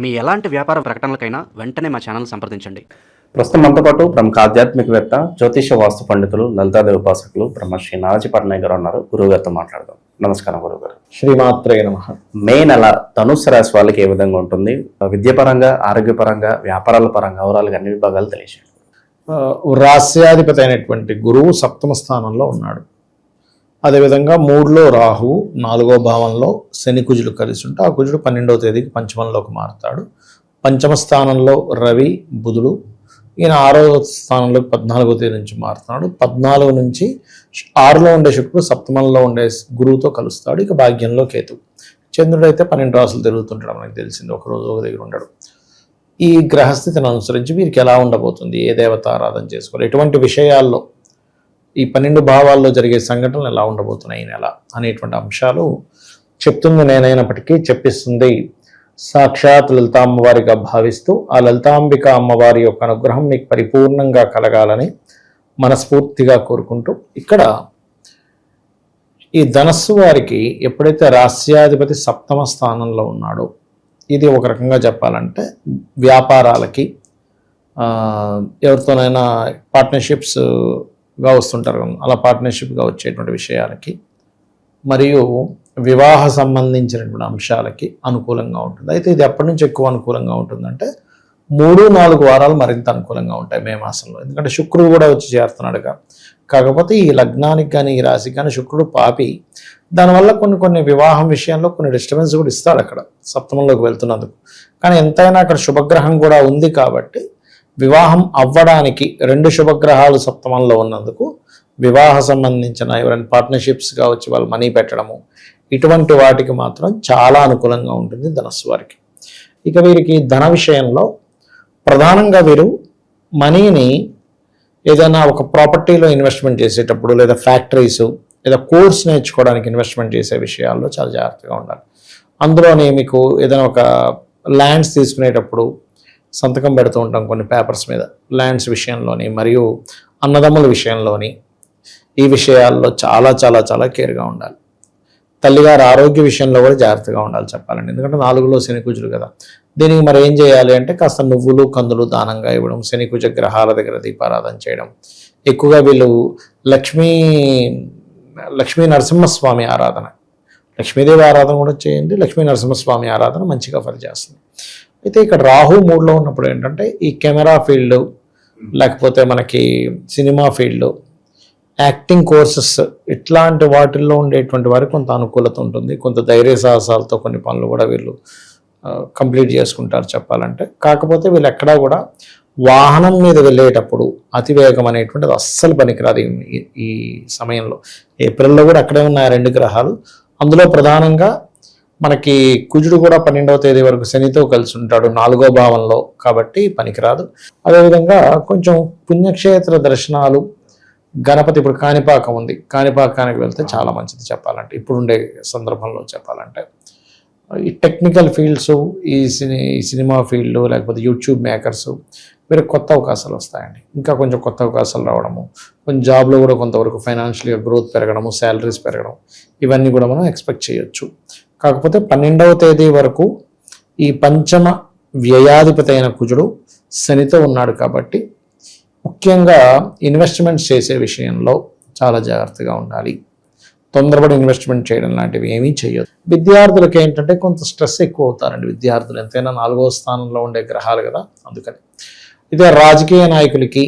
మీ ఎలాంటి వ్యాపార ప్రకటనలకైనా వెంటనే మా ఛానల్ సంప్రదించండి. ప్రస్తుతం మనతో పాటు ప్రముఖ ఆధ్యాత్మికవేత్త, జ్యోతిష వాస్తు పండితులు, లలితాదేవి ఉపాసకులు బ్రహ్మశ్రీ నారాజీ పట్నాయక్ గారు ఉన్నారు. గురువు గారితో మాట్లాడదాం. నమస్కారం గురువుగారు. శ్రీమాత్రే నమః. మే నెల ధనుస్సు రాశి వాళ్ళకి ఏ విధంగా ఉంటుంది? విద్యాపరంగా, ఆరోగ్యపరంగా, వ్యాపారాల పరంగా ఓవరాల్గా అన్ని విభాగాలు తెలియజేయండి. రాస్యాధిపతి అయినటువంటి గురువు సప్తమ స్థానంలో ఉన్నాడు. అదేవిధంగా 3లో రాహువు, 4వ భావంలో శని కుజులు కలిసి ఉంటే ఆ కుజుడు 12వ తేదీకి పంచమంలోకి మారుతాడు. పంచమ స్థానంలో రవి, బుధుడు, ఈయన 6వ స్థానంలోకి 14వ తేదీ నుంచి మారుతున్నాడు. 14 నుంచి 6లో ఉండే శుక్రుడు సప్తమంలో ఉండే గురువుతో కలుస్తాడు. ఇక భాగ్యంలో కేతు. చంద్రుడు అయితే 12 రాసులు తిరుగుతుంటాడు, మనకు తెలిసింది, ఒకరోజు ఒక దగ్గర ఉండడు. ఈ గ్రహస్థితిని అనుసరించి వీరికి ఎలా ఉండబోతుంది, ఏ దేవత ఆరాధన చేసుకోవాలి, ఎటువంటి విషయాల్లో ఈ 12 భావాల్లో జరిగే సంఘటనలు ఎలా ఉండబోతున్నాయి ఈ నెల అనేటువంటి అంశాలు చెప్తుంది నేనైనప్పటికీ చెప్పిస్తుంది సాక్షాత్ లలితా అమ్మవారిగా భావిస్తూ ఆ లలితాంబిక అమ్మవారి యొక్క అనుగ్రహం మీకు పరిపూర్ణంగా కలగాలని మనస్ఫూర్తిగా కోరుకుంటూ, ఇక్కడ ఈ ధనస్సు వారికి ఎప్పుడైతే రాస్యాధిపతి సప్తమ స్థానంలో ఉన్నాడో, ఇది ఒక రకంగా చెప్పాలంటే వ్యాపారాలకి, ఎవరితోనైనా పార్ట్నర్షిప్స్గా వస్తుంటారు, అలా పార్ట్నర్షిప్గా వచ్చేటువంటి విషయాలకి మరియు వివాహ సంబంధించినటువంటి అంశాలకి అనుకూలంగా ఉంటుంది. అయితే ఇది ఎప్పటి నుంచి ఎక్కువ అనుకూలంగా ఉంటుందంటే 3-4 వారాలు మరింత అనుకూలంగా ఉంటాయి మే మాసంలో. ఎందుకంటే శుక్రుడు కూడా వచ్చి చేరుతున్నాడుగా. కాకపోతే ఈ లగ్నానికి కానీ ఈ రాశికి కానీ శుక్రుడు పాపి, దానివల్ల కొన్ని వివాహం విషయంలో కొన్ని డిస్టర్బెన్స్ కూడా ఇస్తాడు అక్కడ సప్తమంలోకి వెళ్తున్నందుకు. కానీ ఎంతైనా అక్కడ శుభగ్రహం కూడా ఉంది కాబట్టి వివాహం అవ్వడానికి 2 శుభగ్రహాలు సప్తమంలో ఉన్నందుకు వివాహ సంబంధించిన ఎవరైనా పార్ట్నర్షిప్స్గా వచ్చి వాళ్ళు మనీ పెట్టడము, ఇటువంటి వాటికి మాత్రం చాలా అనుకూలంగా ఉంటుంది ధనస్సు వారికి. ఇక వీరికి ధన విషయంలో ప్రధానంగా వీరు మనీని ఏదైనా ఒక ప్రాపర్టీలో ఇన్వెస్ట్మెంట్ చేసేటప్పుడు, లేదా ఫ్యాక్టరీస్, లేదా కోర్స్ నేర్చుకోవడానికి ఇన్వెస్ట్మెంట్ చేసే విషయాల్లో చాలా జాగ్రత్తగా ఉండాలి. అందులోనే మీకు ఏదైనా ఒక ల్యాండ్స్ తీసుకునేటప్పుడు సంతకం పెడుతూ ఉంటాం కొన్ని పేపర్స్ మీద, ల్యాండ్స్ విషయంలోని మరియు అన్నదమ్ముల విషయంలోని ఈ విషయాల్లో చాలా చాలా చాలా కేర్గా ఉండాలి. తల్లిగారి ఆరోగ్య విషయంలో కూడా జాగ్రత్తగా ఉండాలి చెప్పాలండి. ఎందుకంటే 4లో శని కుజులు కదా. దీనికి మరి ఏం చేయాలి అంటే కాస్త నువ్వులు, కందులు దానంగా ఇవ్వడం, శని కుజ గ్రహాల దగ్గర దీపారాధన చేయడం. ఎక్కువగా వీళ్ళు లక్ష్మీ నరసింహస్వామి ఆరాధన, లక్ష్మీదేవి ఆరాధన కూడా చేయండి. లక్ష్మీ నరసింహస్వామి ఆరాధన మంచిగా పనిచేస్తుంది. అయితే ఇక్కడ రాహు 3లో ఉన్నప్పుడు ఏంటంటే ఈ కెమెరా ఫీల్డ్, లేకపోతే మనకి సినిమా ఫీల్డ్, యాక్టింగ్ కోర్సెస్, ఇట్లాంటి వాటిల్లో ఉండేటువంటి వారికి కొంత అనుకూలత ఉంటుంది. కొంత ధైర్య సాహసాలతో కొన్ని పనులు కూడా వీళ్ళు కంప్లీట్ చేసుకుంటారు చెప్పాలంటే. కాకపోతే వీళ్ళు ఎక్కడా కూడా వాహనం మీద వెళ్ళేటప్పుడు అతివేగం అనేటువంటిది అస్సలు పనికిరాదు ఈ సమయంలో. ఏప్రిల్లో కూడా అక్కడే ఉన్నాయి 2 గ్రహాలు. అందులో ప్రధానంగా మనకి కుజుడు కూడా 12వ తేదీ వరకు శనితో కలిసి ఉంటాడు 4వ భావంలో, కాబట్టి పనికిరాదు. అదేవిధంగా కొంచెం పుణ్యక్షేత్ర దర్శనాలు, గణపతి, ఇప్పుడు కాణిపాకం ఉంది, కాణిపాకానికి వెళ్తే చాలా మంచిది చెప్పాలంటే, ఇప్పుడుండే సందర్భంలో చెప్పాలంటే. ఈ టెక్నికల్ ఫీల్డ్స్, ఈ సినిమా ఫీల్డ్, లేకపోతే యూట్యూబ్ మేకర్స్, వీరికి కొత్త అవకాశాలు వస్తాయండి. ఇంకా కొంచెం కొత్త అవకాశాలు రావడము, కొంచెం జాబ్లో కూడా కొంతవరకు ఫైనాన్షియల్గా గ్రోత్ పెరగడము, శాలరీస్ పెరగడం, ఇవన్నీ కూడా మనం ఎక్స్పెక్ట్ చేయొచ్చు. కాకపోతే 12వ తేదీ వరకు ఈ పంచమ వ్యయాధిపతి అయిన కుజుడు శనితో ఉన్నాడు కాబట్టి ముఖ్యంగా ఇన్వెస్ట్మెంట్స్ చేసే విషయంలో చాలా జాగ్రత్తగా ఉండాలి. తొందరపడి ఇన్వెస్ట్మెంట్ చేయడం లాంటివి ఏమీ చేయొద్దు. విద్యార్థులకి ఏంటంటే కొంత స్ట్రెస్ ఎక్కువ అవుతారండి విద్యార్థులు, ఎంతైనా 4వ స్థానంలో ఉండే గ్రహాలు కదా, అందుకని. ఇదే రాజకీయ నాయకులకి,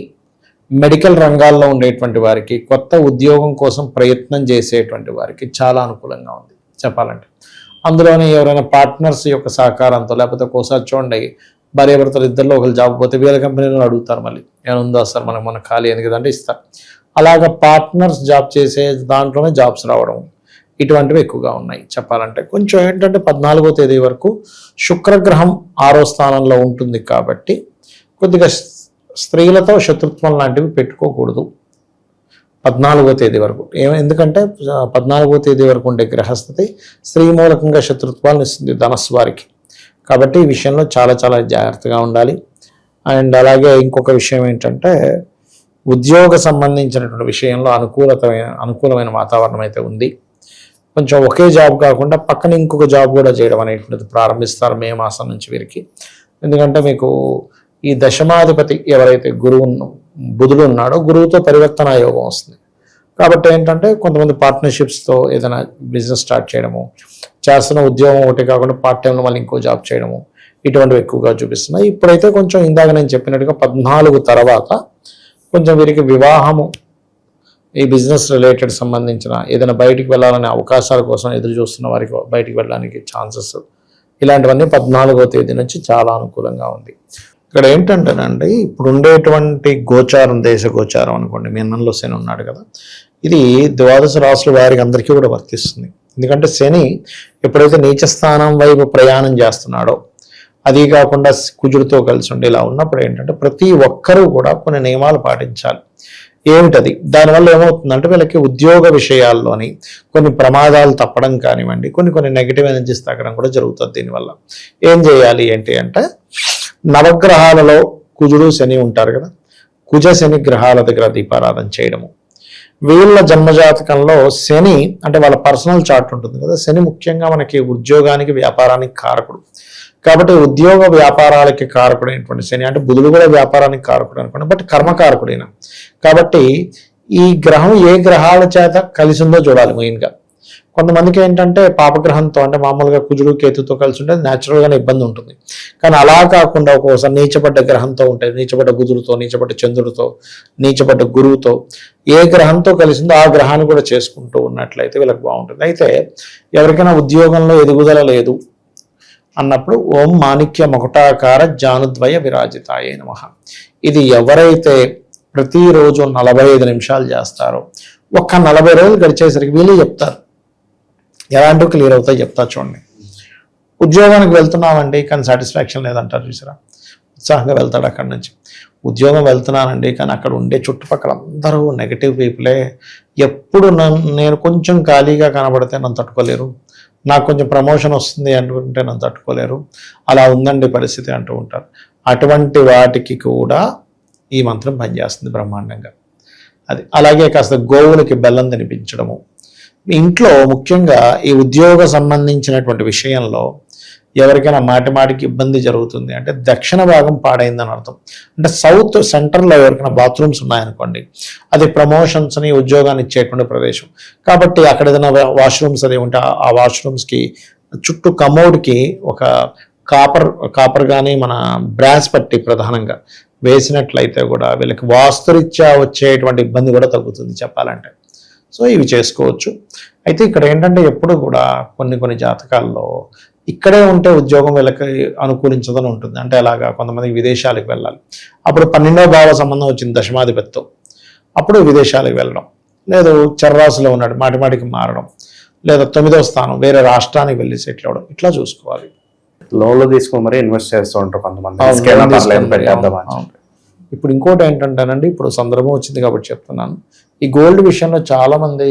మెడికల్ రంగాల్లో ఉండేటువంటి వారికి, కొత్త ఉద్యోగం కోసం ప్రయత్నం చేసేటువంటి వారికి చాలా అనుకూలంగా ఉంది చెప్పాలంటే. అందులోనే ఎవరైనా పార్ట్నర్స్ యొక్క సహకారంతో, లేకపోతే ఒక్కోసారి చూడండి భార్యాభర్తలు ఇద్దరిలో ఒకరు జాబ్ పోతే వీళ్ళ కంపెనీలో అడుగుతారు, మళ్ళీ ఏముందో సార్ మన ఖాళీ ఎందుకంటే ఇస్తారు. అలాగ పార్ట్నర్స్ జాబ్ చేసే దాంట్లోనే జాబ్స్ రావడం, ఇటువంటివి ఎక్కువగా ఉన్నాయి చెప్పాలంటే. కొంచెం ఏంటంటే 14వ తేదీ వరకు శుక్రగ్రహం 6వ స్థానంలో ఉంటుంది కాబట్టి కొద్దిగా స్త్రీలతో శత్రుత్వం లాంటివి పెట్టుకోకూడదు 14వ తేదీ వరకు. ఎందుకంటే 14వ తేదీ వరకు ఉండే గ్రహస్థితి స్త్రీ మూలకంగా శత్రుత్వాలను ఇస్తుంది ధనస్సు వారికి. కాబట్టి ఈ విషయంలో చాలా చాలా జాగ్రత్తగా ఉండాలి. అండ్ అలాగే ఇంకొక విషయం ఏంటంటే ఉద్యోగ సంబంధించినటువంటి విషయంలో అనుకూలమైన వాతావరణం అయితే ఉంది. కొంచెం ఒకే జాబ్ కాకుండా పక్కన ఇంకొక జాబ్ కూడా చేయడం అనేటువంటిది ప్రారంభిస్తారు మే మాసం నుంచి వీరికి. ఎందుకంటే మీకు ఈ దశమాధిపతి ఎవరైతే బుధుడు ఉన్నాడో గురువుతో పరివర్తన యోగం వస్తుంది. కాబట్టి ఏంటంటే కొంతమంది పార్ట్నర్షిప్స్తో ఏదైనా బిజినెస్ స్టార్ట్ చేయడము, చేస్తున్న ఉద్యోగం ఒకటి కాకుండా పార్ట్ టైంలో మళ్ళీ ఇంకో జాబ్ చేయడము, ఇటువంటివి ఎక్కువగా చూపిస్తున్నాయి. ఇప్పుడైతే కొంచెం ఇందాక నేను చెప్పినట్టుగా 14 తర్వాత కొంచెం వీరికి వివాహము, ఈ బిజినెస్ రిలేటెడ్ సంబంధించిన ఏదైనా బయటికి వెళ్ళాలనే అవకాశాల కోసం ఎదురు చూస్తున్న వారికి బయటికి వెళ్ళడానికి ఛాన్సెస్, ఇలాంటివన్నీ 14వ తేదీ నుంచి చాలా అనుకూలంగా ఉంది. ఇక్కడ ఏంటంటేనండి, ఇప్పుడు ఉండేటువంటి గోచారం, దేశ గోచారం అనుకోండి, మీనంలో శని ఉన్నాడు కదా, ఇది ద్వాదశ రాశుల వారికి అందరికీ కూడా వర్తిస్తుంది. ఎందుకంటే శని ఎప్పుడైతే నీచ స్థానం వైపు ప్రయాణం చేస్తున్నాడో, అది కాకుండా కుజుడితో కలిసి ఉండి ఇలా ఉన్నప్పుడు ఏంటంటే ప్రతి ఒక్కరూ కూడా కొన్ని నియమాలు పాటించాలి. ఏమిటది? దానివల్ల ఏమవుతుందంటే వీళ్ళకి ఉద్యోగ విషయాల్లోని కొన్ని ప్రమాదాలు తప్పడం కానివ్వండి, కొన్ని నెగిటివ్ ఎనర్జీస్ తగ్గడం కూడా జరుగుతుంది. దీనివల్ల ఏం చేయాలి ఏంటి అంటే, నవగ్రహాలలో కుజుడు శని ఉంటారు కదా, కుజ శని గ్రహాల దగ్గర దీపారాధన చేయడము. వీళ్ళ జన్మజాతకంలో శని అంటే వాళ్ళ పర్సనల్ చార్ట్ ఉంటుంది కదా, శని ముఖ్యంగా మనకి ఉద్యోగానికి వ్యాపారానికి కారకుడు. కాబట్టి ఉద్యోగ వ్యాపారాలకి కారకుడైనటువంటి శని, అంటే బుధుడు కూడా వ్యాపారానికి కారకుడు అనుకోండి, బట్ కర్మకారకుడైన. కాబట్టి ఈ గ్రహం ఏ గ్రహాల చేత కలిసిందో చూడాలి మెయిన్గా. కొంతమందికి ఏంటంటే పాపగ్రహంతో, అంటే మామూలుగా కుజుడు కేతుతో కలిసి ఉంటే న్యాచురల్గానే ఇబ్బంది ఉంటుంది. కానీ అలా కాకుండా ఒక్కోసారి నీచపడ్డ గ్రహంతో ఉంటాయి, నీచపడ్డ బుధుడితో, నీచపడ్డ చంద్రుడితో, నీచపడ్డ గురువుతో, ఏ గ్రహంతో కలిసిందో ఆ గ్రహాన్ని కూడా చేసుకుంటూ ఉన్నట్లయితే వీళ్ళకి బాగుంటుంది. అయితే ఎవరికైనా ఉద్యోగంలో ఎదుగుదల లేదు అన్నప్పుడు ఓం మాణిక్య మకుటాకార జానుద్వయ విరాజితాయే నమః. ఇది ఎవరైతే ప్రతిరోజు 45 నిమిషాలు చేస్తారో, ఒక్క 40 రోజులు గడిచేసరికి వీళ్ళు చెప్తారు, ఎలాంటివి క్లియర్ అవుతాయి చెప్తా చూడండి. ఉద్యోగానికి వెళ్తున్నామండి కానీ సాటిస్ఫాక్షన్ లేదంటారు చూసారా, ఉత్సాహంగా వెళ్తాడు అక్కడి నుంచి. ఉద్యోగం వెళ్తున్నానండి కానీ అక్కడ ఉండే చుట్టుపక్కల అందరూ నెగిటివ్ పీపులే, ఎప్పుడు నేను కొంచెం ఖాళీగా కనబడితే నన్ను తట్టుకోలేరు, నాకు కొంచెం ప్రమోషన్ వస్తుంది అనుకుంటే నన్ను తట్టుకోలేరు, అలా ఉందండి పరిస్థితి అంటూ ఉంటారు. అటువంటి వాటికి కూడా ఈ మంత్రం పనిచేస్తుంది బ్రహ్మాండంగా. అది అలాగే కాస్త గోవులకి బెల్లం తినిపించడము. ఇంట్లో ముఖ్యంగా ఈ ఉద్యోగ సంబంధించినటువంటి విషయంలో ఎవరికైనా మాటికి ఇబ్బంది జరుగుతుంది అంటే దక్షిణ భాగం పాడైందని అర్థం. అంటే సౌత్ సెంటర్లో ఎవరికైనా బాత్రూమ్స్ ఉన్నాయనుకోండి, అది ప్రమోషన్స్ని, ఉద్యోగాన్ని ఇచ్చేటువంటి ప్రదేశం. కాబట్టి అక్కడ ఏదైనా వాష్రూమ్స్ అది ఉంటే ఆ వాష్రూమ్స్కి చుట్టూ కమోడ్కి ఒక కాపర్ కానీ మన బ్రాస్ పట్టి ప్రధానంగా వేసినట్లయితే కూడా వీళ్ళకి వాస్తురీత్యా వచ్చేటువంటి ఇబ్బంది కూడా తగ్గుతుంది చెప్పాలంటే. సో ఇవి చేసుకోవచ్చు. అయితే ఇక్కడ ఏంటంటే ఎప్పుడు కూడా కొన్ని జాతకాల్లో ఇక్కడే ఉంటే ఉద్యోగం వీళ్ళకి అనుకూలించదని ఉంటుంది. అంటే అలాగా కొంతమందికి విదేశాలకు వెళ్ళాలి, అప్పుడు 12వ భావ సంబంధం వచ్చింది దశమాధిపతితో, అప్పుడు విదేశాలకు వెళ్ళడం, లేదు చర్రాసులో ఉన్నాడు మాటికి మారడం, లేదా 9వ స్థానం వేరే రాష్ట్రానికి వెళ్ళి సెటిల్ అవ్వడం, ఇట్లా చూసుకోవాలి. లోన్లు తీసుకుని మరి ఇన్వెస్ట్ చేస్తూ ఉంటారు కొంతమంది. ఇప్పుడు ఇంకోటి ఏంటంటేనండి, ఇప్పుడు సందర్భం వచ్చింది కాబట్టి చెప్తున్నాను, ఈ గోల్డ్ విషయంలో చాలా మంది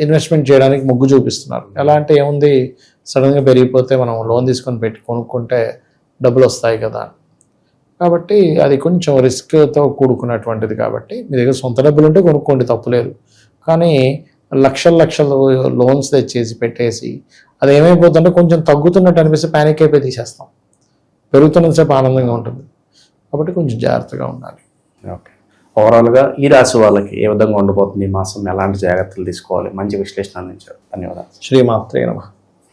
ఇన్వెస్ట్మెంట్ చేయడానికి మొగ్గు చూపిస్తున్నారు. ఎలా అంటే ఏముంది, సడన్గా పెరిగిపోతే మనం లోన్ తీసుకొని కొనుక్కుంటే డబ్బులు వస్తాయి కదా. కాబట్టి అది కొంచెం రిస్క్తో కూడుకున్నటువంటిది. కాబట్టి మీ దగ్గర సొంత డబ్బులు ఉంటే కొనుక్కోండి, తప్పులేదు. కానీ లక్షలు లోన్స్ తెచ్చేసి పెట్టేసి అది ఏమైపోతుందంటే కొంచెం తగ్గుతున్నట్టు అనిపిస్తే ప్యానిక్ అయిపోయి తీసేస్తాం. పెరుగుతున్నంతసేపు ఆనందంగా ఉంటుంది. కాబట్టి కొంచెం జాగ్రత్తగా ఉండాలి. ఓకే, ఓవరాల్గా ఈ రాశి వాళ్ళకి ఏ విధంగా ఉండబోతుంది ఈ మాసం, ఎలాంటి జాగ్రత్తలు తీసుకోవాలి, మంచి విశ్లేషణ అందించారు. ధన్యవాదాలు. శ్రీమాత్రే నమః.